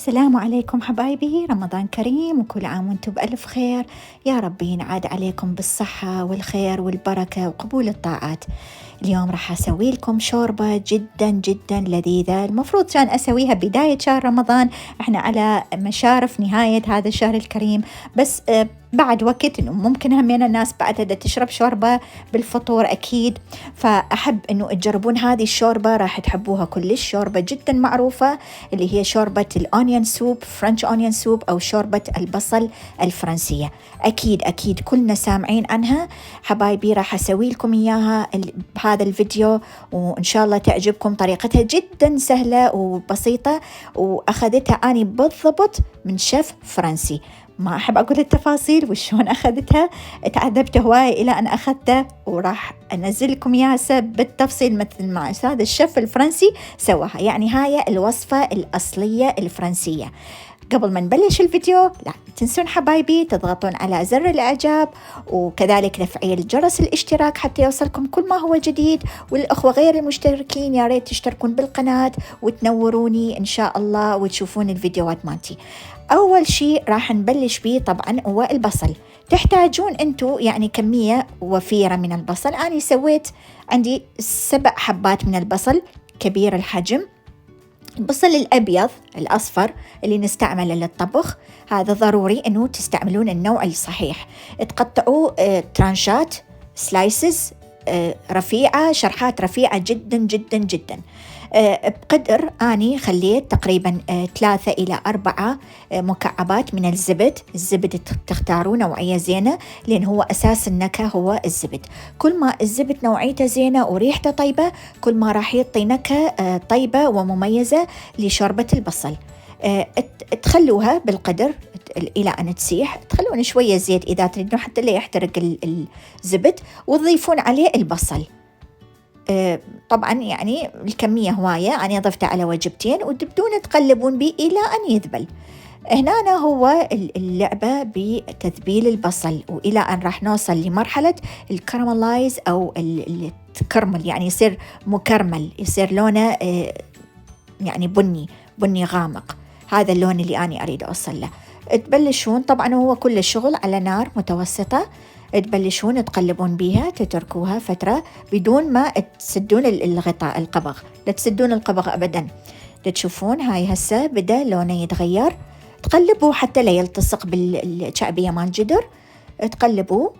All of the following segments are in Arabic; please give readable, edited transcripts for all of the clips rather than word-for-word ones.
السلام عليكم حبايبي، رمضان كريم وكل عام وانتم بألف خير. يا ربي ينعاد عليكم بالصحة والخير والبركة وقبول الطاعات. اليوم راح أسوي لكم شوربة جدا جدا لذيذة. المفروض كان أسويها بداية شهر رمضان، احنا على مشارف نهاية هذا الشهر الكريم، بس بعد وقت انه ممكن همين الناس بعد تشرب شوربة بالفطور اكيد. فاحب انه تجربون هذه الشوربة، راح تحبوها كلش. شوربة جدا معروفة اللي هي شوربة الأونيون سوب، فرنش أونيون سوب، أو شوربة البصل الفرنسية. أكيد أكيد كلنا سامعين عنها حبايبي. راح أسوي لكم إياها بهذا الفيديو، وإن شاء الله تعجبكم. طريقتها جدا سهلة وبسيطة، وأخذتها أنا بالضبط من شيف فرنسي. ما أحب أقول التفاصيل وشون أخذتها، تعذبت هواي إلى أن أخذتها، وراح أنزل لكم إياها بالتفصيل مثل ما هذا الشيف الفرنسي سواها. يعني هاي الوصفة الأصلية الفرنسية. قبل ما نبلش الفيديو لا تنسون حبايبي تضغطون على زر الإعجاب، وكذلك تفعيل جرس الاشتراك حتى يوصلكم كل ما هو جديد. والأخوة غير المشتركين يا ريت تشتركون بالقناة وتنوروني إن شاء الله وتشوفون الفيديوهات مالتي. أول شيء راح نبلش بيه طبعا هو البصل. تحتاجون أنتو يعني كمية وفيرة من البصل. أنا سويت عندي 7 حبات من البصل كبير الحجم. البصل الأبيض الأصفر اللي نستعمله للطبخ، هذا ضروري أنه تستعملون النوع الصحيح. تقطعوه ترانشات، سلايسز رفيعة، شرحات رفيعة جدا جدا جدا. بقدر أني خليت تقريبا 3 إلى 4 مكعبات من الزبد تختاروا نوعية زينة، لأن هو أساس النكهة هو الزبد. كل ما الزبد نوعيته زينة وريحته طيبة، كل ما راح يعطي نكهة طيبة ومميزة لشوربة البصل. تخلوها بالقدر إلى أن تسيح. تخلون شوية زيت إذا تريدون حتى لا يحترق الزبد، وتضيفون عليه البصل. طبعا يعني الكمية هواية، أنا ضفتها على وجبتين، وتبدون تقلبون به إلى أن يذبل. هنا هو اللعبة بتذبيل البصل، وإلى أن راح نوصل لمرحلة الكراملايز أو الكرمل، يعني يصير مكرمل، يصير لونه يعني بني غامق. هذا اللون اللي أنا أريد أوصل له. تبلشون طبعا هو كل الشغل على نار متوسطة. تبلشون تقلبون بيها، تتركوها فترة بدون ما تسدون الغطاء القبغ. لا تسدون القبغ أبدا. تشوفون هاي هسه بدأ لونه يتغير. تقلبوه حتى لا يلتصق بالشعبية مال الجدر. تقلبوه،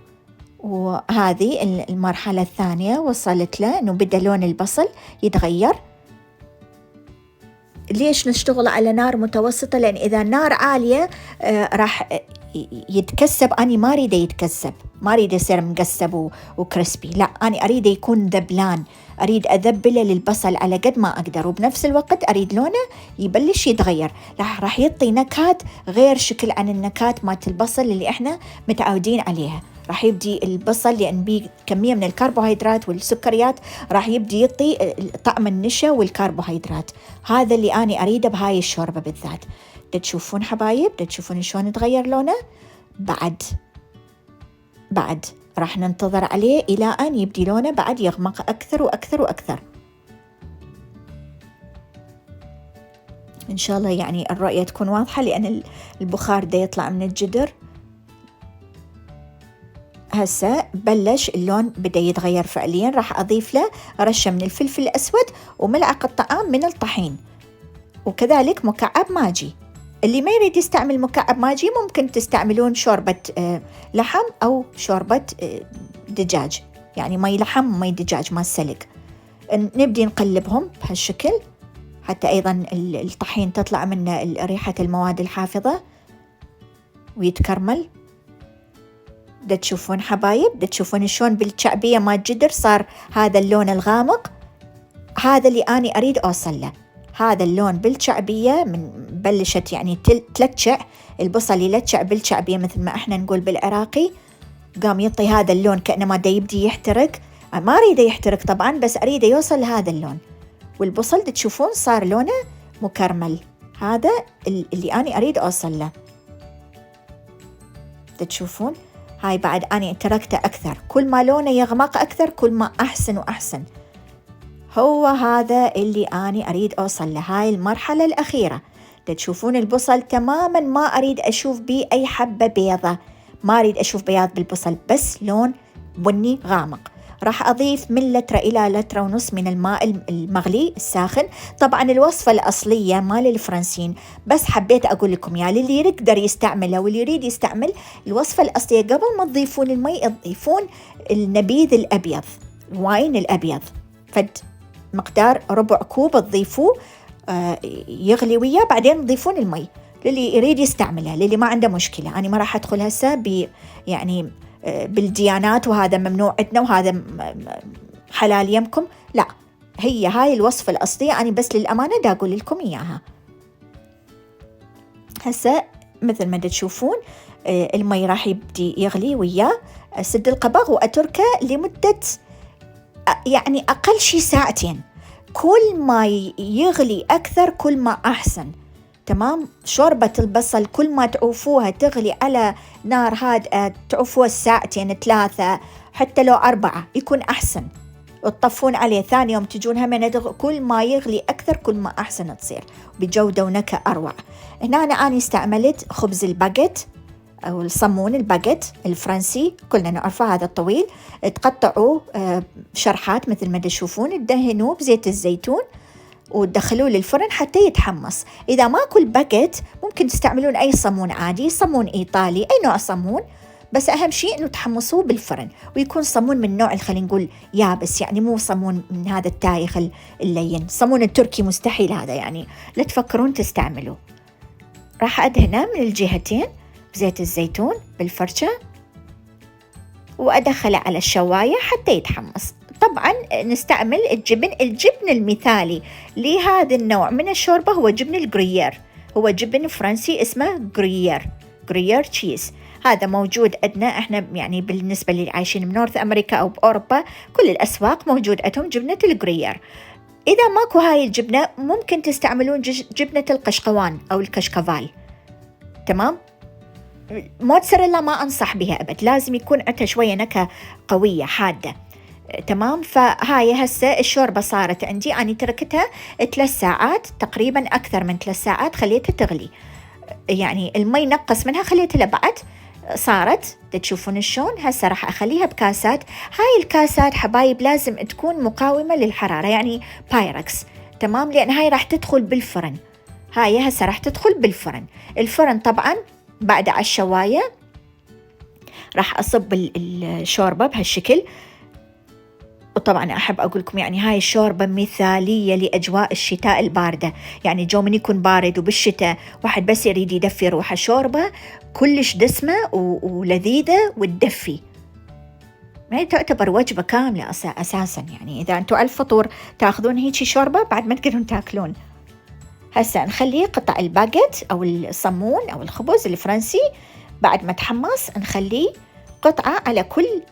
وهذه المرحلة الثانية وصلت له أنه بدأ لون البصل يتغير. ليش نشتغل على نار متوسطة؟ لأن إذا النار عالية راح يتكسب. أنا ما أريده يتكسب، ما أريد يصير مقسب وكريسبي، لا، أنا أريد يكون ذبلان. أريد أذبله للبصل على قد ما أقدر، وبنفس الوقت أريد لونه يبلش يتغير. راح يعطي نكهات غير شكل عن النكهات مالت البصل اللي إحنا متعودين عليها. راح يبدي البصل لأن بيه كمية من الكربوهيدرات والسكريات، راح يبدي يعطي طعم النشا والكربوهيدرات. هذا اللي أنا أريده بهاي الشوربة بالذات. تشوفون حبايب، تشوفون شلون تغير لونه. بعد راح ننتظر عليه إلى أن يبدي لونه بعد يغمق أكثر وأكثر وأكثر. إن شاء الله يعني الرؤية تكون واضحة، لأن البخار ده يطلع من الجدر. هسه بلش اللون بدأ يتغير فعليا. راح أضيف له رشة من الفلفل الأسود وملعقة طعام من الطحين، وكذلك مكعب ماجي. اللي ما يريد يستعمل مكعب ماجي ممكن تستعملون شوربة لحم أو شوربة دجاج، يعني مي لحم ومي دجاج ما السلق. نبدي نقلبهم بهالشكل حتى أيضا الطحين تطلع منه ريحة المواد الحافظة ويتكرمل. تشوفون حبايب، تشوفون شلون بالشعبية ما الجدر صار هذا اللون الغامق. هذا اللي أنا أريد أوصل له. هذا اللون بالشعبية من بلشت يعني تلتشع البصل، يلتشع بالشعبية مثل ما احنا نقول بالعراقي. قام يعطي هذا اللون كأنما دا يبدي يحترق. ما أريده يحترق طبعا، بس أريده يوصل لهذا اللون. والبصل تشوفون صار لونه مكرمل. هذا اللي أنا أريد أوصل له. تشوفون هاي بعد أنا تركته أكثر. كل ما لونه يغمق أكثر كل ما أحسن وأحسن. هو هذا اللي أنا أريد أوصل له، هاي المرحلة الأخيرة. تشوفون البصل تماما ما أريد أشوف بيه أي حبة بيضة، ما أريد أشوف بياض بالبصل، بس لون بني غامق. راح أضيف من لتر إلى لتر ونص من الماء المغلي الساخن. طبعا الوصفة الأصلية مال الفرنسيين، بس حبيت أقول لكم يا اللي يقدر يستعمله واللي يريد يستعمل الوصفة الأصلية. قبل ما تضيفون المي تضيفون النبيذ الأبيض، الواين الأبيض، فد مقدار ربع كوب تضيفوه يغلي وياه، بعدين تضيفون المي للي يريد يستعملها، للي ما عنده مشكلة. أنا ما راح أدخل هسه يعني بالديانات وهذا ممنوع عندنا وهذا حلال يمكم، لا، هي هاي الوصفة الأصلية، أنا بس للأمانة دا أقول لكم إياها. هسه مثل ما تشوفون المي راح يبدي يغلي وياه، أسد القبغ وأتركه لمدة يعني أقل شي ساعتين. كل ما يغلي أكثر كل ما أحسن، تمام. شوربة البصل كل ما تعوفوها تغلي على نار هادئة، تعوفوها ساعتين 3 حتى لو 4 يكون أحسن، وتطفون عليه ثاني يوم تجون هم كل ما يغلي أكثر كل ما أحسن تصير بجودة ونكهة أروع. هنا أنا استعملت خبز الباجيت أو الصمون الباجيت الفرنسي، كلنا نعرفه هذا الطويل. تقطعوه شرحات مثل ما تشوفون، تدهنوه بزيت الزيتون وتدخلوه للفرن حتى يتحمص. إذا ماكو الباجيت ممكن تستعملون أي صمون عادي، صمون إيطالي، أي نوع صمون، بس أهم شيء إنه تحمصوه بالفرن ويكون صمون من نوع خلينا نقول يابس، يعني مو صمون من هذا التايخ اللين. صمون التركي مستحيل هذا، يعني لا تفكرون تستعملوه. راح أدهنه من الجهتين بزيت الزيتون بالفرشة وأدخله على الشواية حتى يتحمص. طبعا نستعمل الجبن المثالي لهذا النوع من الشوربة هو جبن الجريير، هو جبن فرنسي اسمه جريير تشيز. هذا موجود عندنا احنا، يعني بالنسبة اللي عايشين بنورث أمريكا أو بأوروبا كل الأسواق موجود عندهم جبنة الجريير. إذا ماكو هاي الجبنة ممكن تستعملون جبنة القشقوان أو الكشكفال، تمام. موتزاريلا ما أنصح بها أبد، لازم يكون عندها شوية نكهة قوية حادة، تمام. فهاي هسه الشوربة صارت عندي، أنا تركتها 3 ساعات تقريبا، أكثر من 3 ساعات خليتها تغلي، يعني المي نقص منها خليتها لبعد صارت. تشوفون شلون. هسه راح أخليها بكاسات. هاي الكاسات حبايب لازم تكون مقاومة للحرارة، يعني بايركس، تمام، لأن هاي راح تدخل بالفرن. هاي هسه راح تدخل بالفرن. الفرن طبعا بعد على الشواية راح أصب الشوربة بهالشكل. وطبعا أحب أقول لكم يعني هاي الشوربة مثالية لأجواء الشتاء الباردة، يعني جو من يكون بارد وبالشتاء واحد بس يريد يدفي روحه، شوربة كلش دسمة ولذيذة وتدفي، يعني تعتبر وجبة كاملة أساسا. يعني إذا أنتوا على الفطور تأخذون هيك شوربة بعد ما تقدرون تأكلون. هسا نخلي قطع الباجيت أو الصمون أو الخبز الفرنسي بعد ما تحمص نخليه قطعة على كل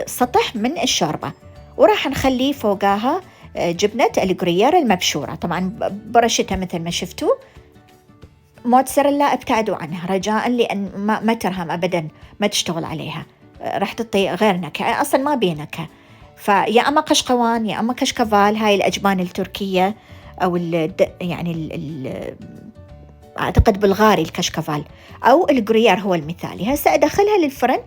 سطح من الشوربة، وراح نخلي فوقها جبنة الجريير المبشورة، طبعا برشتها مثل ما شفتوا. موتزاريلا ابتعدوا عنها رجاء، لأن ما ترهم أبدا، ما تشتغل عليها، راح تعطي غير نكهة، أصلا ما بيه نكهة. فيا أما قشقوان يا أما كشكفال، هاي الأجبان التركية أو أعتقد بلغاري الكشكفال، أو الجريير هو المثالي. هسا أدخلها للفرن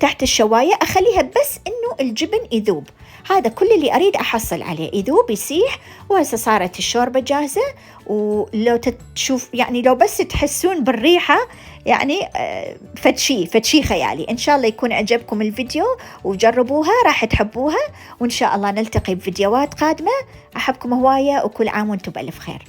تحت الشواية، أخليها بس إنه الجبن يذوب، هذا كل اللي أريد أحصل عليه، يذوب يسيح. وهسه صارت الشوربة جاهزة. ولو تشوف يعني لو بس تحسون بالريحة يعني فتشي خيالي. إن شاء الله يكون عجبكم الفيديو وجربوها راح تحبوها، وإن شاء الله نلتقي بفيديوهات قادمة. أحبكم هواية وكل عام وانتم بألف خير.